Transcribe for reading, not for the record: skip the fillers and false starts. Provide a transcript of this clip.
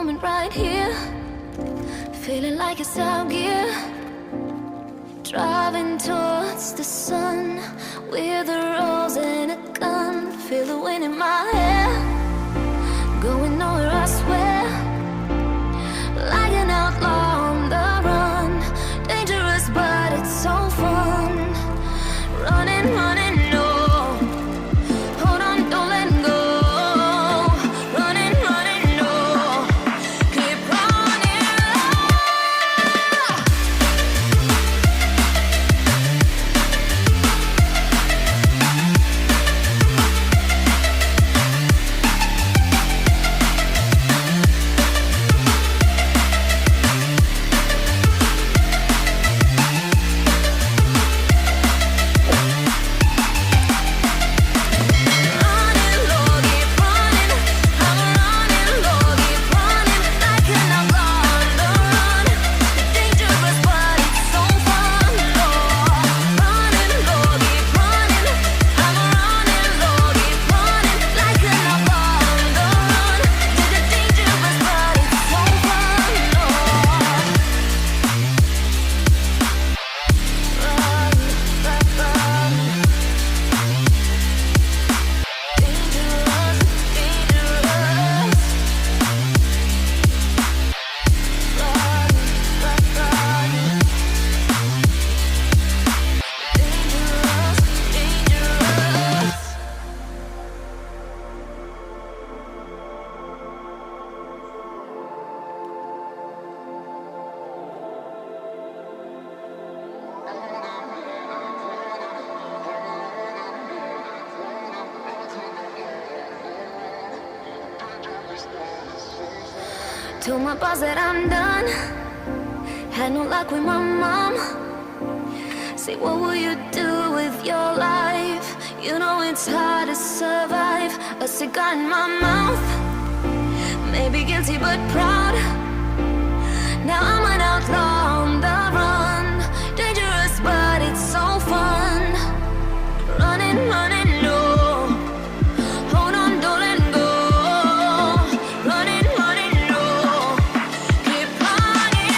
moment right here, feeling like it's out gear. Driving towards the sun with a rose and a gun. Feel the wind in my hair, going nowhere I swear. Like an outlaw on the run, dangerous but it's so fun. Running, running, no, hold on, don't let go. Running, running, no, keep running. Told my boss that I'm done. Had no luck with my mom. Say, what will you do with your life? You know it's hard to survive. A cigar in my mouth, maybe guilty but proud. Now I'm an outlaw on the run, dangerous but it's so fun. Running, running, no, hold on, don't let go. Running, running, no, keep running.